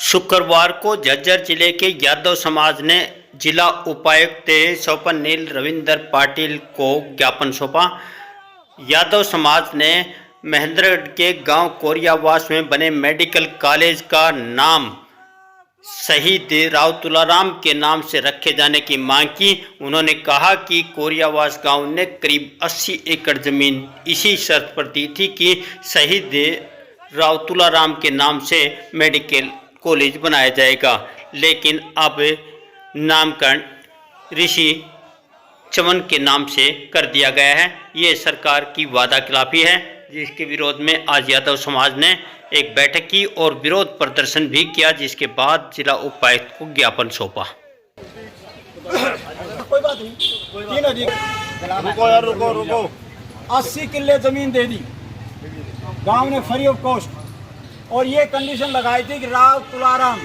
शुक्रवार को झज्जर जिले के यादव समाज ने जिला उपायुक्त स्वपनिल रविंदर पाटिल को ज्ञापन सौंपा। यादव समाज ने महेंद्रगढ़ के गांव कोरियावास में बने मेडिकल कॉलेज का नाम शहीद राव तुलाराम के नाम से रखे जाने की मांग की। उन्होंने कहा कि कोरियावास गांव ने करीब 80 एकड़ जमीन इसी शर्त पर दी थी कि शहीद राव तुलाराम के नाम से मेडिकल कॉलेज बनाया जाएगा, लेकिन अब नामकरण ऋषि चमन के नाम से कर दिया गया है। ये सरकार की वादा खिलाफी है, जिसके विरोध में आज यादव समाज ने एक बैठक की और विरोध प्रदर्शन भी किया, जिसके बाद जिला उपायुक्त को ज्ञापन सौंपा। कोई बात नहीं, रुको 80 किले जमीन दे दी गांव ने फ्री ऑफ कॉस्ट, और ये कंडीशन लगाई थी कि राव तुलाराम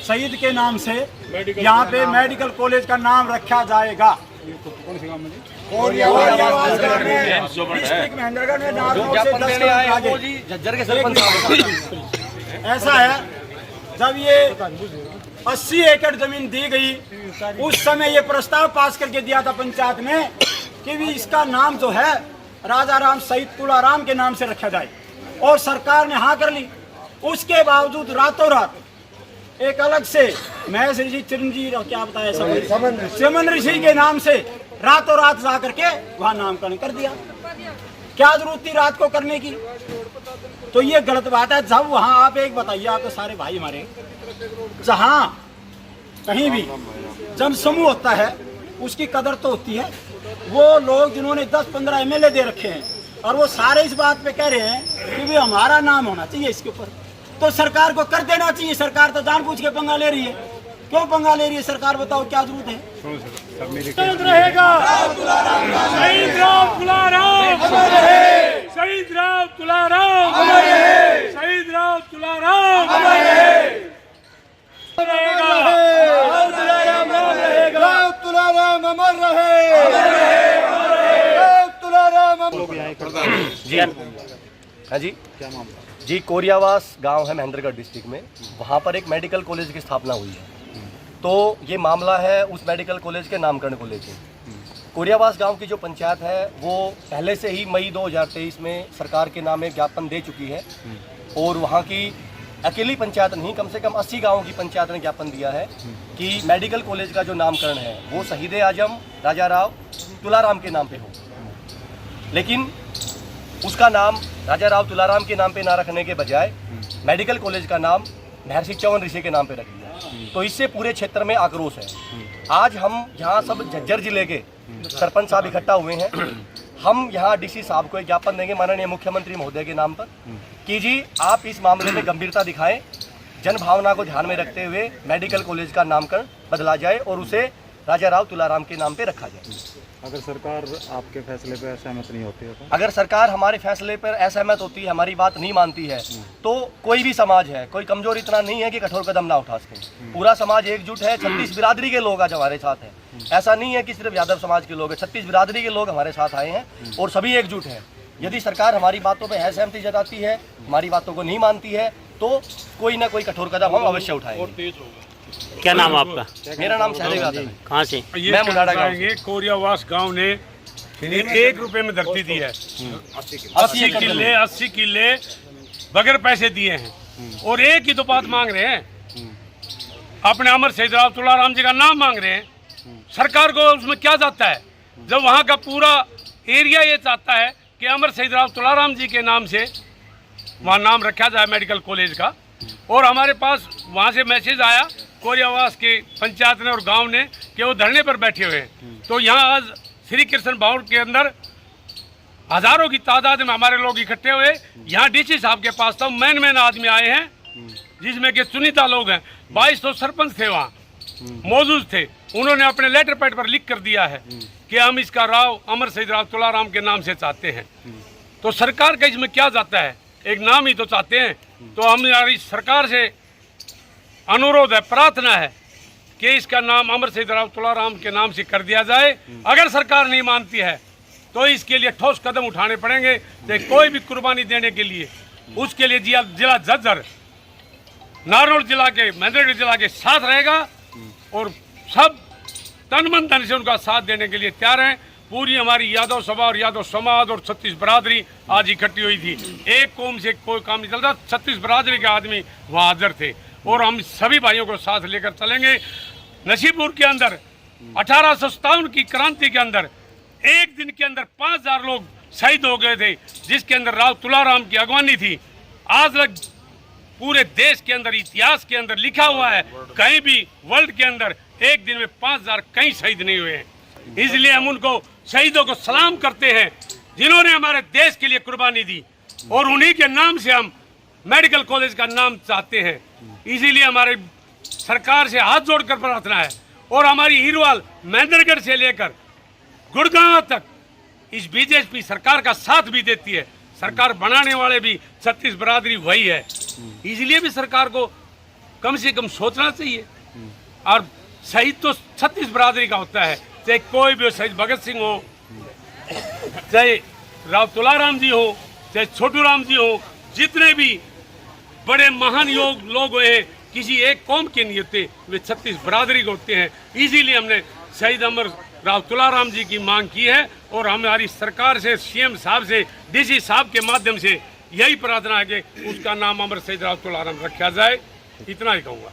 शहीद के नाम से यहाँ पे मेडिकल कॉलेज का नाम रखा जाएगा। कौन से गांव में? डिस्ट्रिक्ट महेंद्रगढ़ में नागौर से 10 किलोमीटर आगे झज्जर के सरपंच। ऐसा है, जब ये 80 एकड़ जमीन दी गई, उस समय ये प्रस्ताव पास करके दिया था पंचायत में कि भी इसका नाम जो है राजा राम शहीद तुलाराम के नाम से रखा जाए, और सरकार ने हाँ कर ली। उसके बावजूद रातों रात एक अलग से महेश ऋषि चिरंजीव क्या बताया चमन ऋषि के नाम से रातों रात जा करके वहां नामकरण कर दिया। क्या जरूरत थी रात को करने की? तो ये गलत बात है। जब वहां आप एक बताइए, आप तो सारे भाई हमारे, जहां कहीं भी जन समूह होता है उसकी कदर तो होती है। वो लोग जिन्होंने 10-15 एमएलए दे रखे हैं और वो सारे इस बात पे कह रहे हैं कि भी हमारा नाम होना चाहिए इसके ऊपर, तो सरकार को कर देना चाहिए। सरकार तो जानबूझ के पंगा ले रही है। क्यों पंगा ले रही है सरकार? बताओ क्या जरूरत है? रहेगा शहीद राव तुलाराम, शहीद राव तुलाराम, शहीद राव तुलाराम राव तुलाराम अमर रहे, तुलाराम जी। हाँ जी, क्या मामला जी? कोरियावास गांव है महेंद्रगढ़ डिस्ट्रिक्ट में, वहाँ पर एक मेडिकल कॉलेज की स्थापना हुई है। तो ये मामला है उस मेडिकल कॉलेज के नामकरण को लेकर। कोरियावास गांव की जो पंचायत है वो पहले से ही मई 2023 में सरकार के नाम एक ज्ञापन दे चुकी है, और वहाँ की अकेली पंचायत नहीं, कम से कम 80 गाँवों की पंचायत ने ज्ञापन दिया है कि मेडिकल कॉलेज का जो नामकरण है वो शहीद आजम राजा राव तुलाराम के नाम पे हो। लेकिन उसका नाम राजा राव तुलाराम के नाम पे ना रखने के बजाय मेडिकल कॉलेज का नाम महर्षि चमन ऋषि के नाम पे रख दिया। तो इससे पूरे क्षेत्र में आक्रोश है। आज हम यहाँ सब झज्जर जिले के सरपंच साहब इकट्ठा हुए हैं। हम यहाँ डीसी साहब को एक ज्ञापन देंगे माननीय मुख्यमंत्री महोदय के नाम पर कि जी आप इस मामले में गंभीरता दिखाएं, जन भावना को ध्यान में रखते हुए मेडिकल कॉलेज का नामकरण बदला जाए और उसे राजा राव तुलाराम के नाम पे रखा जाए। अगर सरकार आपके फैसले पर असहमत नहीं होती है तो? अगर सरकार हमारे फैसले पर असहमत होती है, हमारी बात नहीं मानती है, तो कोई भी समाज है, कोई कमजोर इतना नहीं है कि कठोर कदम ना उठा सके। पूरा समाज एकजुट है। 36 बिरादरी के लोग आज हमारे साथ हैं। ऐसा नहीं है कि सिर्फ यादव समाज के लोग हैं, 36 बिरादरी के लोग हमारे साथ आए हैं और सभी एकजुट हैं। यदि सरकार हमारी बातों पर असहमति जताती है, हमारी बातों को नहीं मानती है, तो कोई ना कोई कठोर कदम हम अवश्य उठाएंगे। क्या नाम आपका? मेरा नाम शहदेव यादव है। कहाँ से? मैं मुनाड़ा गाँव से। कोरियावास गांव ने 1 रुपए में धरती दी है। 80 किले बगैर पैसे दिए हैं, और एक ही तो बात मांग रहे हैं, अपने अमर शहीद राव तुलाराम जी का नाम मांग रहे हैं। सरकार को उसमें क्या जाता है, जब वहाँ का पूरा एरिया ये चाहता है कि अमर शहीद राव तुलाराम जी के नाम से वहाँ नाम रखा जाए मेडिकल कॉलेज का। और हमारे पास वहाँ से मैसेज आया कोरियावास के पंचायत ने और गांव ने कि वो धरने पर बैठे हुए हैं। तो यहाँ आज श्री कृष्ण भवन के अंदर हजारों की तादाद में हमारे लोग इकट्ठे हुए। यहाँ डीसी साहब के पास तो मैन आदमी आए हैं, जिसमें कि चुनिंदा लोग हैं। 2200 सरपंच थे वहाँ मौजूद थे। उन्होंने अपने लेटर पैड पर लिख कर दिया है कि हम इसका राव अमर शहीद राव तुलाराम के नाम से चाहते हैं। तो सरकार का इसमें क्या जाता है, एक नाम ही तो चाहते हैं। तो हमारी सरकार से अनुरोध है, प्रार्थना है कि इसका नाम अमर शहीद राव तुलाराम के नाम से कर दिया जाए। अगर सरकार नहीं मानती है तो इसके लिए ठोस कदम उठाने पड़ेंगे। कोई भी कुर्बानी देने के लिए उसके लिए जिला झज्जर नारनौल जिला के, महेंद्रगढ़ जिला के साथ रहेगा और सब तन मन धन से उनका साथ देने के लिए तैयार हैं। पूरी हमारी यादव सभा और यादव समाज और 36 बरादरी आज इकट्ठी हुई थी। एक कौम से कोई काम नहीं चलता, 36 बरादरी के आदमी वहाँ हाजिर थे और हम सभी भाइयों को साथ लेकर चलेंगे। नसीबपुर के अंदर 1857 की क्रांति के अंदर एक दिन के अंदर 5000 लोग शहीद हो गए थे, जिसके अंदर राव तुलाराम की अगवानी थी। आज तक पूरे देश के अंदर, इतिहास के अंदर लिखा हुआ है, कहीं भी वर्ल्ड के अंदर एक दिन में 5000 कहीं शहीद नहीं हुए हैं। इसलिए हम उनको शहीदों को सलाम करते हैं जिन्होंने हमारे देश के लिए कुर्बानी दी और उन्हीं के नाम से हम मेडिकल कॉलेज का नाम चाहते हैं। इसीलिए हमारे सरकार से हाथ जोड़कर प्रार्थना है और हमारी हीरवाल महेंद्रगढ़ से लेकर गुड़गांव तक इस बीजेपी सरकार का साथ भी देती है। सरकार बनाने वाले भी 36 बरादरी वही है, इसलिए भी सरकार को कम से कम सोचना चाहिए। और शहीद तो 36 बरादरी का होता है, चाहे कोई भी हो, शहीद भगत सिंह हो, चाहे राव तुलाराम जी हो, चाहे छोटू राम जी हो, जितने भी बड़े महान लोग हुए हैं किसी एक कौम के नहीं होते, वे 36 बरादरी के होते हैं। इसीलिए हमने शहीद अमर राव तुलाराम जी की मांग की है और हमारी सरकार से, सीएम साहब से, डीसी साहब के माध्यम से यही प्रार्थना है कि उसका नाम अमर शहीद राव तुलाराम रखा जाए। इतना ही कहूँगा।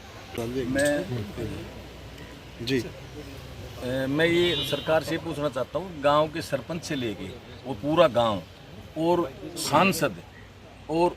मैं ये सरकार से पूछना चाहता हूँ, गांव के सरपंच से लेके वो पूरा गांव और सांसद और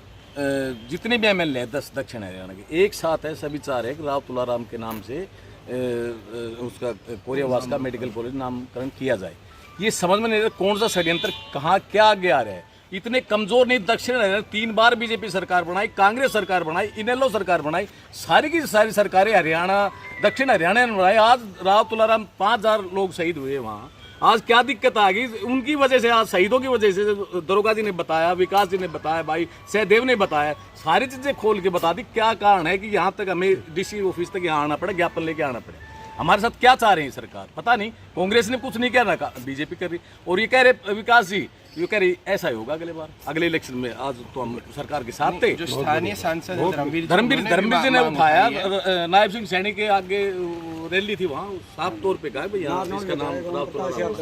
जितने भी एमएलए हैं 10 दक्षिण हरियाणा के एक साथ है, सभी चाह रहे हैं कि राव तुलाराम के नाम से उसका कोरियावास का मेडिकल कॉलेज नामकरण किया जाए। ये समझ में नहीं आता कौन सा षड्यंत्र कहाँ क्या आगे आ रहा है। इतने कमजोर नहीं, दक्षिण हरियाणा 3 बार बीजेपी सरकार बनाई, कांग्रेस सरकार बनाई, इनेलो सरकार बनाई, सारी की सारी सरकारें हरियाणा दक्षिण हरियाणा ने बनाई। आज राव तुलाराम 5000 लोग शहीद हुए वहाँ। आज क्या दिक्कत आ गई उनकी वजह से, आज शहीदों की वजह से। दरोगा जी ने बताया, विकास जी ने बताया, भाई सहदेव ने बताया, सारी चीजें खोल के बता दी क्या कारण है कि यहाँ तक हमें डीसी ऑफिस तक यहाँ आना पड़े, ज्ञापन लेके आना पड़े। हमारे साथ क्या चाह रहे हैं सरकार पता नहीं। कांग्रेस ने कुछ नहीं कह रहा, बीजेपी कर रही। और ये कह रहे विकास जी, ये कह रही ऐसा ही होगा अगले बार, अगले इलेक्शन में। आज तो हम सरकार के साथ थे। जो स्थानीय सांसद धर्मवीर जी ने उठाया, नायब सिंह सैनी के आगे रैली थी, वहाँ साफ तौर पे कहा भाई यहाँ इसका नाम राव तुलाराम।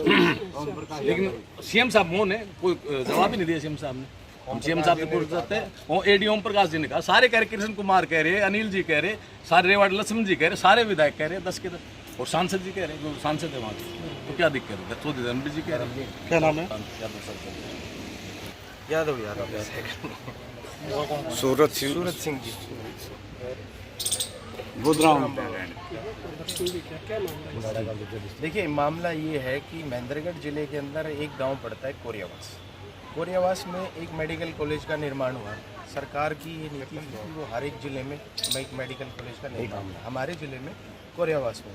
लेकिन सीएम साहब मुँह ने कोई जवाब ही नहीं दिया। सीएम साहब ने, हम सीएम साहब से पूछ सकते हैं। और एडी ओम प्रकाश जी ने कहा, सारे कह रहे, कृष्ण कुमार कह रहे, अनिल जी कह रहे, सारे रेवाड़ लक्ष्मण जी कह रहे, सारे विधायक कह रहे 10 के 10 और सांसद जी कह रहे, जो सांसद है वहाँ के। तो क्या दिक्कत है? तो धर्मवीर जी कह रहे हैं। क्या नाम है? यादव सूरज सिंह जी। बुधराम। देखिए, मामला ये है कि महेंद्रगढ़ जिले के अंदर एक गांव पड़ता है कोरियावास। कोरियावास में एक मेडिकल कॉलेज का निर्माण हुआ। सरकार की ये नीति है कि वो हर एक जिले में एक मेडिकल कॉलेज का निर्माण है। हमारे जिले में कोरियावास में,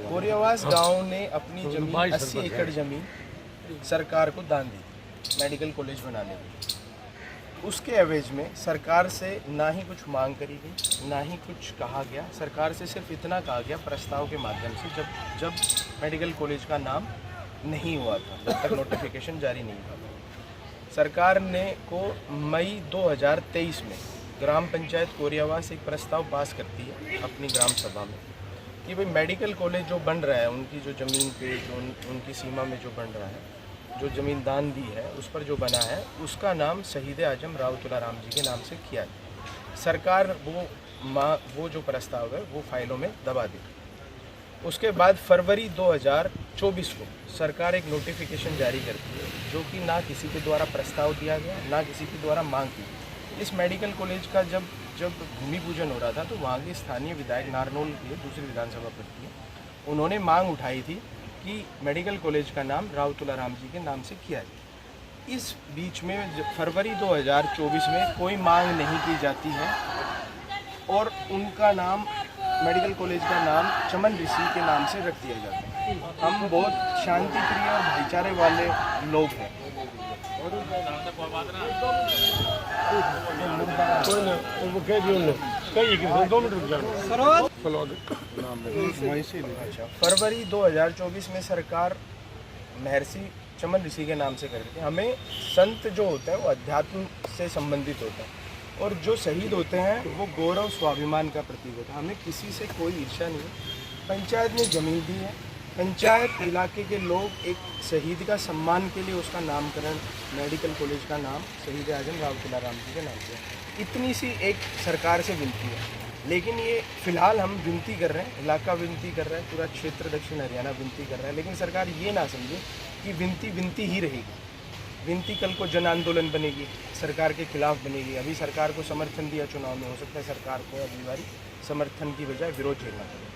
कोरियावास गांव ने अपनी जमीन 80 एकड़ जमीन सरकार को दान दी मेडिकल कॉलेज बनाने के। उसके एवज में सरकार से ना ही कुछ मांग करी गई, ना ही कुछ कहा गया। सरकार से सिर्फ इतना कहा गया प्रस्ताव के माध्यम से, जब मेडिकल कॉलेज का नाम नहीं हुआ था, जब तक नोटिफिकेशन जारी नहीं हुआ था, सरकार ने को मई 2023 में ग्राम पंचायत कोरियावास एक प्रस्ताव पास करती है अपनी ग्राम सभा में कि भाई मेडिकल कॉलेज जो बन रहा है, उनकी जो ज़मीन पे, जो उनकी सीमा में जो बन रहा है, जो ज़मीन दान दी है, उस पर जो बना है, उसका नाम शहीद आजम राव तुलाराम जी के नाम से किया है। सरकार वो जो प्रस्ताव है वो फाइलों में दबा दी। उसके बाद फरवरी 2024 को सरकार एक नोटिफिकेशन जारी करती है, जो कि ना किसी के द्वारा प्रस्ताव दिया गया, ना किसी के द्वारा मांग की गई। इस मेडिकल कॉलेज का जब भूमि पूजन हो रहा था, तो वहाँ के स्थानीय विधायक नारनौल के दूसरी विधानसभा प्रति, उन्होंने मांग उठाई थी कि मेडिकल कॉलेज का नाम राव तुलाराम जी के नाम से किया जाए। इस बीच में फरवरी 2024 में कोई मांग नहीं की जाती है और उनका नाम, मेडिकल कॉलेज का नाम चमन ऋषि के नाम से रख दिया जाता है। हम बहुत शांतिप्रिय और भाईचारे वाले लोग हैं। फरवरी 2024 में सरकार महर्षि चमन ऋषि के नाम से करती है। हमें संत जो होता है वो अध्यात्म से संबंधित होता है। और जो शहीद होते हैं वो गौरव स्वाभिमान का प्रतीक होता है। हमें किसी से कोई ईर्ष्या नहीं है। पंचायत ने ज़मीन दी है, पंचायत इलाके के लोग एक शहीद का सम्मान के लिए उसका नामकरण मेडिकल कॉलेज का नाम शहीद आजम राव तुलाराम जी के नाम से। इतनी सी एक सरकार से विनती है, लेकिन ये फिलहाल हम विनती कर रहे हैं, इलाका विनती कर रहा है, पूरा क्षेत्र दक्षिण हरियाणा विनती कर रहा है, लेकिन सरकार ये ना समझे कि विनती विनती ही रहेगी। विनती कल को जन आंदोलन बनेगी, सरकार के खिलाफ बनेगी। अभी सरकार को समर्थन दिया चुनाव में, हो सकता है सरकार को अगली बारी समर्थन की बजाय विरोध झेलना पड़े।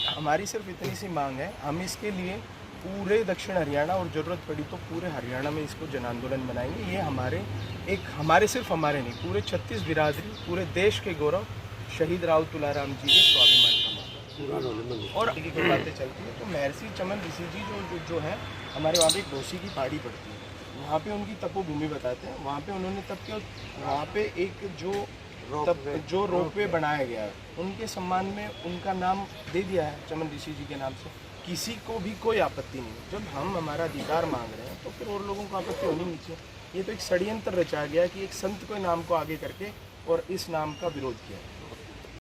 तो हमारी सिर्फ इतनी सी मांग है, हम इसके लिए पूरे दक्षिण हरियाणा और ज़रूरत पड़ी तो पूरे हरियाणा में इसको जन आंदोलन बनाएंगे। ये हमारे सिर्फ हमारे नहीं, पूरे 36 बिरादरी, पूरे देश के गौरव शहीद राव तुलाराम जी के स्वाभिमान का मामला। और आगे की बातें चलती है तो महर्षि चमन ऋषि जी जो है हमारे वहाँ पे एक घोसी की पहाड़ी पड़ती है, वहाँ पे उनकी तपोभूमि बताते हैं। वहाँ पे उन्होंने तब के वहाँ पे एक जो रोपवे बनाया गया है उनके सम्मान में उनका नाम दे दिया है चमन ऋषि जी के नाम से। किसी को भी कोई आपत्ति नहीं। जब हम हमारा अधिकार मांग रहे हैं तो फिर और लोगों को आपत्ति होनी नहीं चाहिए। ये तो एक षड्यंत्र रचा गया कि एक संत के नाम को आगे करके और इस नाम का विरोध किया।